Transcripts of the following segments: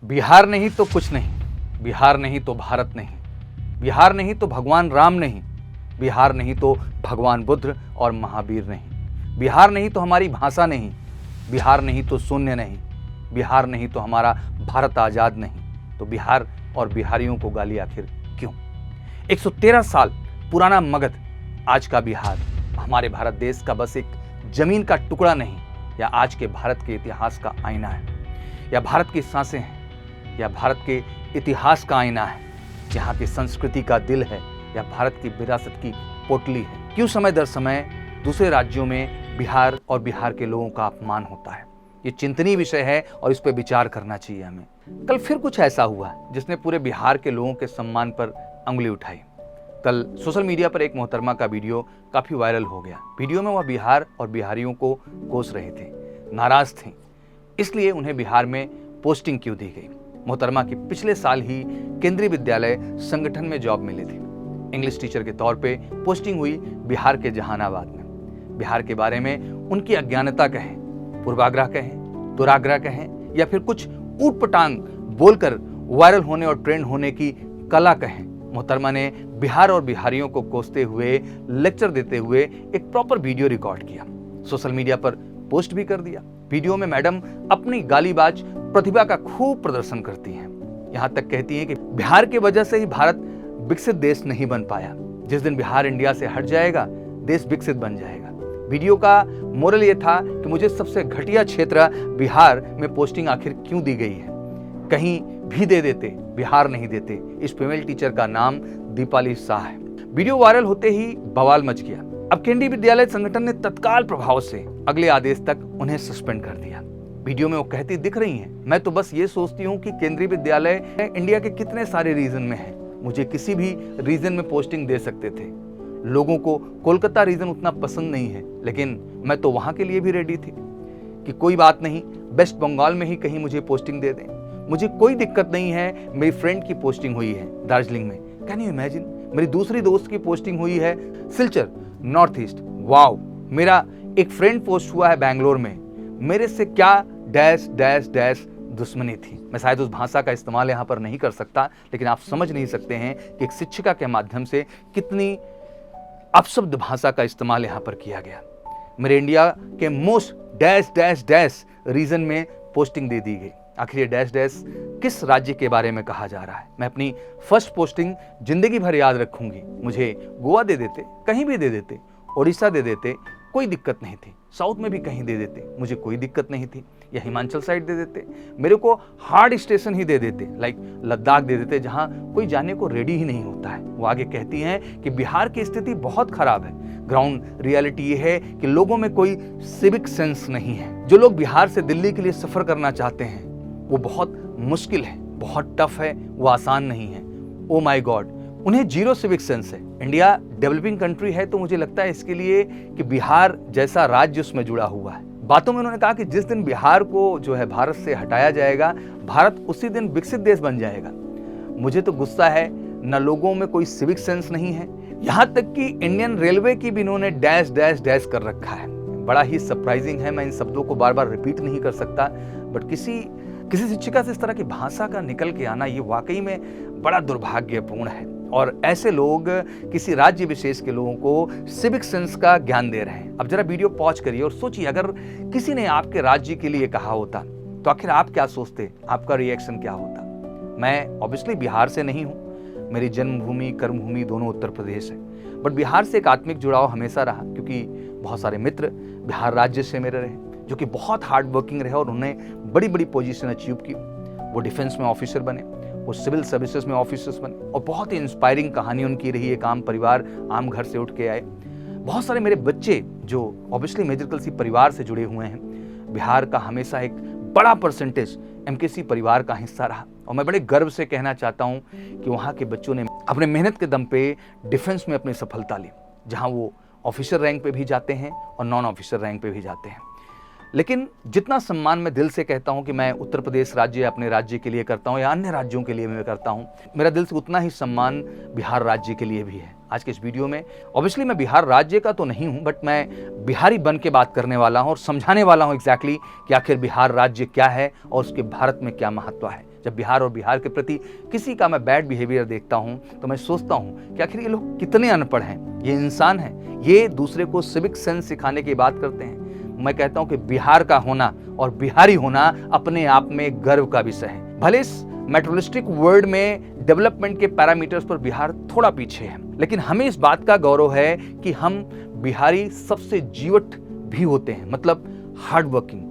बिहार नहीं तो कुछ नहीं, बिहार नहीं तो भारत नहीं, बिहार नहीं तो भगवान राम नहीं, बिहार नहीं तो भगवान बुद्ध और महावीर नहीं, बिहार नहीं तो हमारी भाषा नहीं, बिहार नहीं तो शून्य नहीं, बिहार नहीं तो हमारा भारत आज़ाद नहीं, तो बिहार और बिहारियों को गाली आखिर क्यों? 113 साल पुराना मगध आज का बिहार हमारे भारत देश का बस एक जमीन का टुकड़ा नहीं, या आज के भारत के इतिहास का आईना है, या भारत की सांसें हैं, या भारत के इतिहास का आईना है, यहाँ की संस्कृति का दिल है, या भारत की विरासत की पोटली है। क्यों समय दर समय दूसरे राज्यों में बिहार और बिहार के लोगों का अपमान होता है? ये चिंतनीय विषय है और इस पर विचार करना चाहिए हमें। कल फिर कुछ ऐसा हुआ जिसने पूरे बिहार के लोगों के सम्मान पर उंगली उठाई। कल सोशल मीडिया पर एक मोहतरमा का वीडियो काफी वायरल हो गया। वीडियो में वह बिहार और बिहारियों को कोस रहे थे, नाराज थे, इसलिए उन्हें बिहार में पोस्टिंग क्यों दी गई। मोहतरमा की पिछले साल ही केंद्रीय विद्यालय संगठन में जॉब मिली थी। इंग्लिश टीचर के तौर पे पोस्टिंग हुई बिहार के जहानाबाद में। बिहार के बारे में उनकी अज्ञानता कहें, पूर्वाग्रह कहें, दुराग्रह कहें, या फिर कुछ ऊटपटांग बोलकर वायरल होने और ट्रेंड होने की कला कहें, मोहतरमा ने बिहार और बिहारियों को कोसते हुए, लेक्चर देते हुए एक प्रॉपर वीडियो रिकॉर्ड किया, सोशल मीडिया पर पोस्ट भी कर दिया। वीडियो में मैडम अपनी गालीबाज प्रतिभा का खूब प्रदर्शन करती हैं। यहाँ तक कहती हैं कि बिहार की वजह से ही भारत विकसित देश नहीं बन पाया। जिस दिन बिहार इंडिया से हट जाएगा, देश विकसित बन जाएगा। वीडियो का मोरल ये था कि मुझे सबसे घटिया क्षेत्र बिहार में पोस्टिंग आखिर क्यों दी गई है? कहीं भी दे देते, बिहार नहीं देते। इस फीमेल टीचर का नाम दीपाली शाह है। वीडियो वायरल होते ही बवाल मच गया। अब केंद्रीय विद्यालय संगठन ने तत्काल प्रभाव से अगले आदेश तक उन्हें सस्पेंड कर दिया। वीडियो में वो कहती दिख रही हैं, मैं तो बस ये सोचती हूँ कि केंद्रीय विद्यालय इंडिया के कितने सारे रीजन में है, मुझे किसी भी रीजन में पोस्टिंग दे सकते थे। लोगों को कोलकाता रीजन उतना पसंद नहीं है, लेकिन मैं तो वहां के लिए भी रेडी थी कि कोई बात नहीं, वेस्ट बंगाल में ही कहीं मुझे पोस्टिंग दे दें, मुझे कोई दिक्कत नहीं है। मेरी फ्रेंड की पोस्टिंग हुई है दार्जिलिंग में, कैन यू इमेजिन? मेरी दूसरी दोस्त की पोस्टिंग हुई है सिलचर, नॉर्थ ईस्ट। वाओ, मेरा एक फ्रेंड पोस्ट हुआ है बैंगलोर में। मेरे से क्या डैश डैश डैश दुश्मनी थी। मैं शायद उस भाषा का इस्तेमाल यहाँ पर नहीं कर सकता, लेकिन आप समझ नहीं सकते हैं कि एक शिक्षिका के माध्यम से कितनी अपशब्द भाषा का इस्तेमाल यहाँ पर किया गया। मेरे इंडिया के most dash dash dash region में पोस्टिंग दे दी गई। आखिर ये डैश डैश किस राज्य के बारे में कहा जा रहा है? मैं अपनी फर्स्ट पोस्टिंग जिंदगी भर याद रखूंगी। मुझे गोवा दे देते, कहीं भी दे देते, उड़ीसा दे देते, कोई दिक्कत नहीं थी। साउथ में भी कहीं दे देते, मुझे कोई दिक्कत नहीं थी। या हिमाचल साइड दे देते, मेरे को हार्ड स्टेशन ही दे देते, लाइक लद्दाख दे देते, जहां कोई जाने को रेडी ही नहीं होता है। वो आगे कहती हैं कि बिहार की स्थिति बहुत खराब है। ग्राउंड रियलिटी ये है कि लोगों में कोई सिविक सेंस नहीं है। जो लोग बिहार से दिल्ली के लिए सफर करना चाहते हैं, वो बहुत मुश्किल है, बहुत टफ है, वो आसान नहीं है। ओ माय गॉड, उन्हें जीरो सिविक सेंस है। इंडिया डेवलपिंग कंट्री है, तो मुझे लगता है इसके लिए कि बिहार जैसा राज्य उसमें जुड़ा हुआ है। बातों में उन्होंने कहा कि जिस दिन बिहार को जो है भारत से हटाया जाएगा, भारत उसी दिन विकसित देश बन जाएगा। मुझे तो गुस्सा है, न लोगों में कोई सिविक सेंस नहीं है, यहाँ तक कि इंडियन रेलवे की भी इन्होंने डैश डैश डैश कर रखा है। बड़ा ही सरप्राइजिंग है। मैं इन शब्दों को बार बार रिपीट नहीं कर सकता, बट किसी शिक्षिका से इस तरह की भाषा का निकल के आना, ये वाकई में बड़ा दुर्भाग्यपूर्ण है। और ऐसे लोग किसी राज्य विशेष के लोगों को सिविक सेंस का ज्ञान दे रहे हैं। अब जरा वीडियो पॉज करिए और सोचिए, अगर किसी ने आपके राज्य के लिए कहा होता तो आखिर आप क्या सोचते, आपका रिएक्शन क्या होता? मैं ऑब्वियसली बिहार से नहीं हूँ, मेरी जन्मभूमि कर्मभूमि दोनों उत्तर प्रदेश है, बट बिहार से एक आत्मिक जुड़ाव हमेशा रहा, क्योंकि बहुत सारे मित्र बिहार राज्य से मेरे रहे, जो कि बहुत हार्ड वर्किंग रहे और उन्हें बड़ी बड़ी पोजीशन अचीव की। वो डिफेंस में ऑफिसर बने, वो सिविल सर्विसेज में ऑफिसर्स बने, और बहुत ही इंस्पायरिंग कहानी उनकी रही। एक आम परिवार, आम घर से उठ के आए। बहुत सारे मेरे बच्चे जो ऑब्वियसली मेडिकल सी परिवार से जुड़े हुए हैं, बिहार का हमेशा एक बड़ा परसेंटेज एमकेसी परिवार का हिस्सा रहा। और मैं बड़े गर्व से कहना चाहता हूँ कि वहाँ के बच्चों ने अपने मेहनत के दम पे डिफेंस में अपनी सफलता ली, जहाँ वो ऑफिसर रैंक पे भी जाते हैं और नॉन ऑफिसर रैंक पे भी जाते हैं। लेकिन जितना सम्मान मैं दिल से कहता हूं कि मैं उत्तर प्रदेश राज्य अपने राज्य के लिए करता हूं या अन्य राज्यों के लिए मैं करता हूं, मेरा दिल से उतना ही सम्मान बिहार राज्य के लिए भी है। आज के इस वीडियो में ऑब्वियसली मैं बिहार राज्य का तो नहीं हूं, बट मैं बिहारी बन के बात करने वाला हूं और समझाने वाला हूं एग्जैक्टली कि आखिर बिहार राज्य क्या है और उसके भारत में क्या महत्व है। जब बिहार और बिहार के प्रति किसी का मैं बैड बिहेवियर देखता हूं तो मैं सोचता हूं कि आखिर ये लोग कितने अनपढ़ हैं, ये इंसान हैं, ये दूसरे को सिविक सेंस सिखाने की बात करते हैं। मैं कहता हूं कि बिहार का होना और बिहारी होना अपने आप में गर्व का विषय है। भले इस मेट्रोलिस्टिक वर्ल्ड में डेवलपमेंट के पैरामीटर्स पर बिहार थोड़ा पीछे है, लेकिन हमें इस बात का गौरव है कि हम बिहारी सबसे जीवट भी होते हैं, मतलब हार्ड वर्किंग,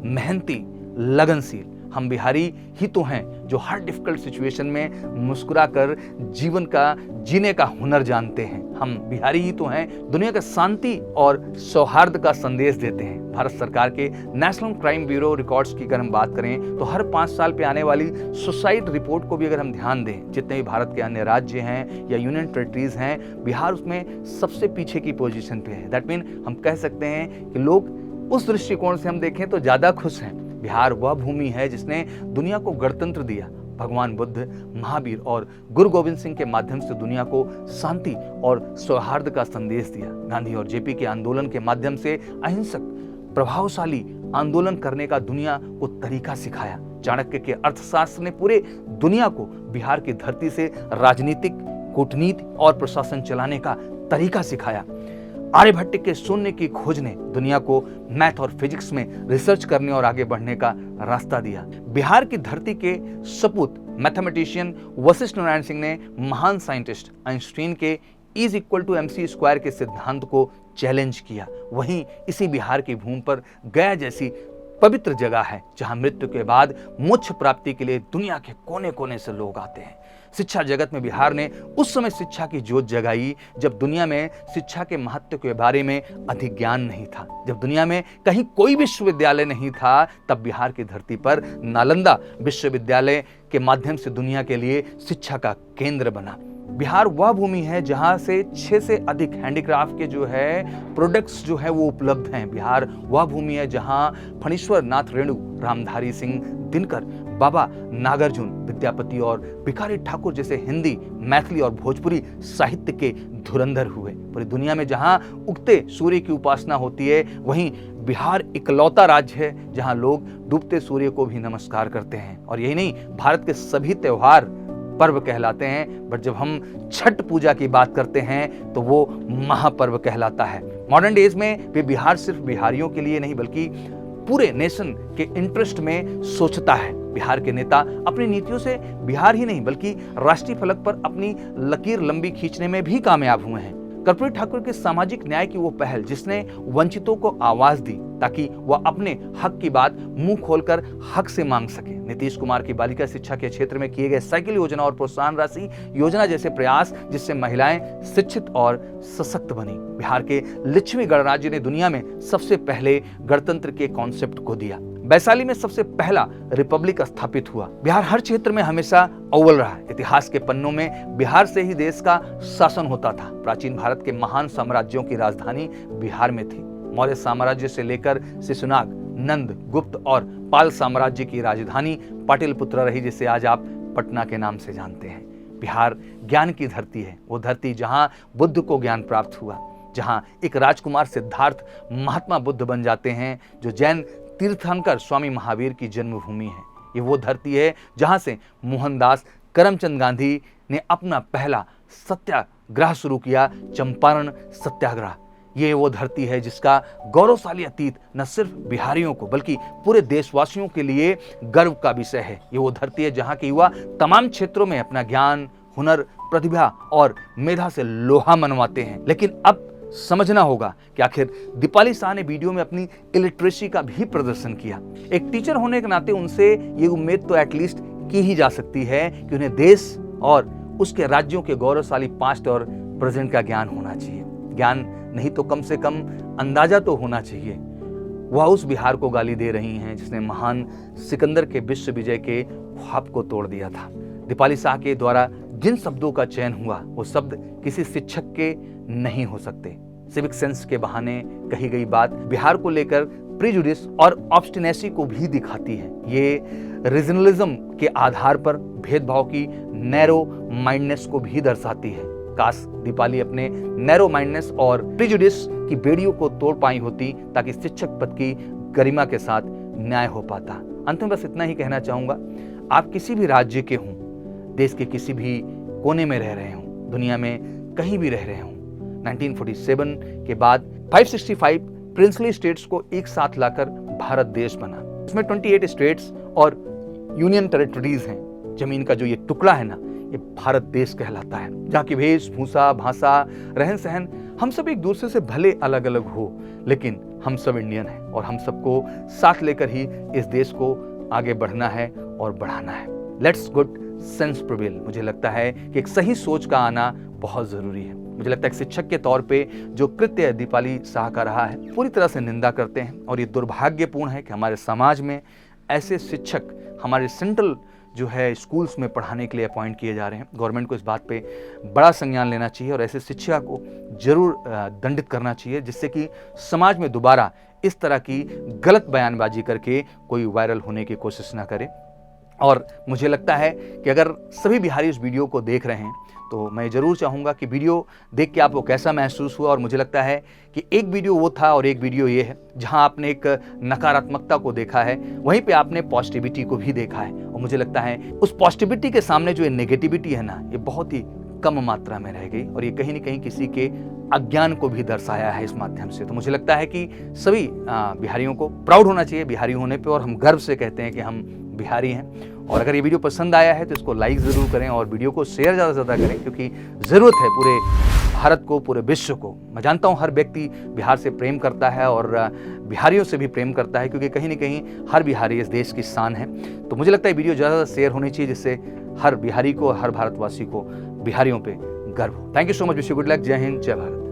मेहनती, लगनशील। हम बिहारी ही तो हैं जो हर डिफिकल्ट सिचुएशन में मुस्कुराकर जीवन का जीने का हुनर जानते हैं। हम बिहारी ही तो हैं दुनिया का शांति और सौहार्द का संदेश देते हैं। भारत सरकार के नेशनल क्राइम ब्यूरो रिकॉर्ड्स की अगर हम बात करें तो हर 5 साल पे आने वाली सुसाइड रिपोर्ट को भी अगर हम ध्यान दें, जितने भी भारत के अन्य राज्य हैं या यूनियन टेरिटरीज हैं, बिहार उसमें सबसे पीछे की पोजीशन पे है। दैट मीन हम कह सकते हैं कि लोग उस दृष्टिकोण से हम देखें तो ज्यादा खुश हैं। बिहार वह भूमि है जिसने दुनिया को गणतंत्र दिया। भगवान बुद्ध, महावीर और गुरु गोविंद सिंह के माध्यम से दुनिया को शांति और सौहार्द का संदेश दिया। गांधी और जेपी के आंदोलन के माध्यम से अहिंसक, प्रभावशाली आंदोलन करने का दुनिया को तरीका सिखाया। चाणक्य के अर्थशास्त्र ने पूरे दुनिया को बिहार की धरती से राजनीतिक, कूटनीति और प्रशासन चलाने का तरीका सिखाया। आर्यभट्ट के शून्य की खोज ने दुनिया को मैथ और फिजिक्स में रिसर्च करने और आगे बढ़ने का रास्ता दिया। बिहार की धरती के सपूत मैथमेटिशियन वशिष्ठ नारायण सिंह ने महान साइंटिस्ट आइंस्टीन के E=mc² के सिद्धांत को चैलेंज किया। वहीं इसी बिहार की भूमि पर गया जैसी पवित्र जगह है जहां मृत्यु के बाद मोक्ष प्राप्ति के लिए दुनिया के कोने कोने से लोग आते हैं। शिक्षा जगत में बिहार ने उस समय शिक्षा की जोत जगाई जब दुनिया में शिक्षा के महत्व के बारे में अधिक ज्ञान नहीं था। जब दुनिया में कहीं कोई विश्वविद्यालय नहीं था, तब बिहार की धरती पर नालंदा विश्वविद्यालय के माध्यम से दुनिया के लिए शिक्षा का केंद्र बना। बिहार वह भूमि है जहां से 6 से अधिक हैंडीक्राफ्ट के जो है प्रोडक्ट्स जो है वो उपलब्ध हैं। बिहार वह भूमि है जहां फणीश्वर नाथ रेणु, रामधारी सिंह दिनकर, बाबा नागार्जुन, विद्यापति और भिखारी ठाकुर जैसे हिंदी, मैथिली और भोजपुरी साहित्य के धुरंधर हुए। पूरी दुनिया में जहां उगते सूर्य की उपासना होती है, वहीं बिहार इकलौता राज्य है जहां लोग डूबते सूर्य को भी नमस्कार करते हैं। और यही नहीं, भारत के सभी त्योहार पर्व कहलाते हैं, बट जब हम छठ पूजा की बात करते हैं तो वो महापर्व कहलाता है। मॉडर्न डेज में भी बिहार सिर्फ बिहारियों के लिए नहीं बल्कि पूरे नेशन के इंटरेस्ट में सोचता है। बिहार के नेता अपनी नीतियों से बिहार ही नहीं बल्कि राष्ट्रीय फलक पर अपनी लकीर लंबी खींचने में भी कामयाब हुए हैं। कर्पूरी ठाकुर के सामाजिक न्याय की वो पहल जिसने वंचितों को आवाज दी ताकि वह अपने हक की बात मुंह खोलकर हक से मांग सके। नीतीश कुमार की बालिका शिक्षा के क्षेत्र में किए गए साइकिल योजना और प्रोत्साहन राशि योजना जैसे प्रयास जिससे महिलाएं शिक्षित और सशक्त बनी। बिहार के लिच्छवी गणराज्य ने दुनिया में सबसे पहले गणतंत्र के कॉन्सेप्ट को दिया। वैशाली में सबसे पहला रिपब्लिक स्थापित हुआ। बिहार हर क्षेत्र में हमेशा अव्वल रहा। इतिहास के पन्नों में बिहार से ही देश का शासन होता था। प्राचीन भारत के महान साम्राज्यों की राजधानी बिहार में थी। मौर्य साम्राज्य से लेकर शिशुनाग, नंद, गुप्त और पाल साम्राज्य की राजधानी पाटलिपुत्र रही, जिसे आज आप पटना के नाम से जानते हैं। बिहार ज्ञान की धरती है, वो धरती जहां बुद्ध को ज्ञान प्राप्त हुआ, जहां एक राजकुमार सिद्धार्थ महात्मा बुद्ध बन जाते हैं, जो जैन तीर्थंकर स्वामी महावीर की जन्मभूमि है। ये वो धरती है जहां से मोहनदास करमचंद गांधी ने अपना पहला सत्याग्रह शुरू किया, चंपारण सत्याग्रह। ये वो धरती है जिसका गौरवशाली अतीत न सिर्फ बिहारियों को बल्कि पूरे देशवासियों के लिए गर्व का विषय है। ये वो धरती है जहां के युवा तमाम क्षेत्रों में अपना ज्ञान, हुनर, प्रतिभा और मेधा से लोहा मनवाते हैं। लेकिन अब समझना होगा कि आखिर दीपाली शाह ने वीडियो में अपनी इलिटरेसी का भी प्रदर्शन किया। एक टीचर होने के नाते उनसे ये उम्मीद तो एटलीस्ट की ही जा सकती है कि उन्हें देश और उसके राज्यों के गौरवशाली पास्ट और प्रेजेंट का ज्ञान होना चाहिए। ज्ञान नहीं तो कम से कम अंदाजा तो होना चाहिए। वह उस बिहार को गाली दे रही हैं जिसने महान सिकंदर के विश्व विजय के ख्वाब को तोड़ दिया था। दीपाली शाह के द्वारा जिन शब्दों का चयन हुआ वो शब्द किसी शिक्षक के नहीं हो सकते। सिविक सेंस के बहाने कही गई बात बिहार को लेकर प्रिजुडिस और ऑब्स्टिनेसी को भी दिखाती है। ये रीजनलिज्म के आधार पर भेदभाव की नैरो माइंडनेस को भी दर्शाती है। काश दीपाली अपने नैरो माइंडनेस और प्रिजुडिस की बेड़ियों को तोड़ पाई होती ताकि शिक्षक पद की गरिमा के साथ न्याय हो पाता। अंत में बस इतना ही कहना चाहूंगा, आप किसी भी राज्य के हों, देश के किसी भी कोने में रह रहे हों, दुनिया में कहीं भी रह रहे हों, 1947 के बाद 565 प्रिंसली स्टेट्स को एक साथ लाकर भारत देश बना। इसमें 28 स्टेट्स और यूनियन टेरिटरीज हैं। जमीन का जो ये टुकड़ा है ना, ये भारत देश कहलाता है, जहाँ की वेशभूषा, भाषा, रहन सहन हम सब एक दूसरे से भले अलग अलग हो, लेकिन हम सब इंडियन हैं और हम सबको साथ लेकर ही इस देश को आगे बढ़ना है और बढ़ाना है। Let's good sense prevail. मुझे लगता है कि एक सही सोच का आना बहुत जरूरी है। मुझे लगता है कि शिक्षक के तौर पे जो कृत्य दीपाली शाह का रहा है, पूरी तरह से निंदा करते हैं और ये दुर्भाग्यपूर्ण है कि हमारे समाज में ऐसे शिक्षक हमारे सेंट्रल जो है स्कूल्स में पढ़ाने के लिए अपॉइंट किए जा रहे हैं। गवर्नमेंट को इस बात पे बड़ा संज्ञान लेना चाहिए और ऐसे शिक्षा को जरूर दंडित करना चाहिए, जिससे कि समाज में दोबारा इस तरह की गलत बयानबाजी करके कोई वायरल होने की कोशिश ना करे। और मुझे लगता है कि अगर सभी बिहारी इस वीडियो को देख रहे हैं तो मैं ज़रूर चाहूँगा कि वीडियो देख के आपको कैसा महसूस हुआ। और मुझे लगता है कि एक वीडियो वो था और एक वीडियो ये है जहाँ आपने एक नकारात्मकता को देखा है, वहीं पे आपने पॉजिटिविटी को भी देखा है। और मुझे लगता है उस पॉजिटिविटी के सामने जो ये नेगेटिविटी है ना, ये बहुत ही कम मात्रा में रह गई और ये कहीं न कहीं किसी के अज्ञान को भी दर्शाया है इस माध्यम से। तो मुझे लगता है कि सभी बिहारियों को प्राउड होना चाहिए बिहारी होने पे, और हम गर्व से कहते हैं कि हम बिहारी हैं। और अगर ये वीडियो पसंद आया है तो इसको लाइक ज़रूर करें और वीडियो को शेयर ज़्यादा से ज़्यादा करें, क्योंकि ज़रूरत है पूरे भारत को, पूरे विश्व को। मैं जानता हूँ हर व्यक्ति बिहार से प्रेम करता है और बिहारियों से भी प्रेम करता है, क्योंकि कहीं न कहीं हर बिहारी इस देश की शान है। तो मुझे लगता है वीडियो ज़्यादा से शेयर होनी चाहिए, जिससे हर बिहारी को, हर भारतवासी को बिहारियों पे गर्व हो। Thank you so much. Wish you good luck. जय हिंद, जय भारत।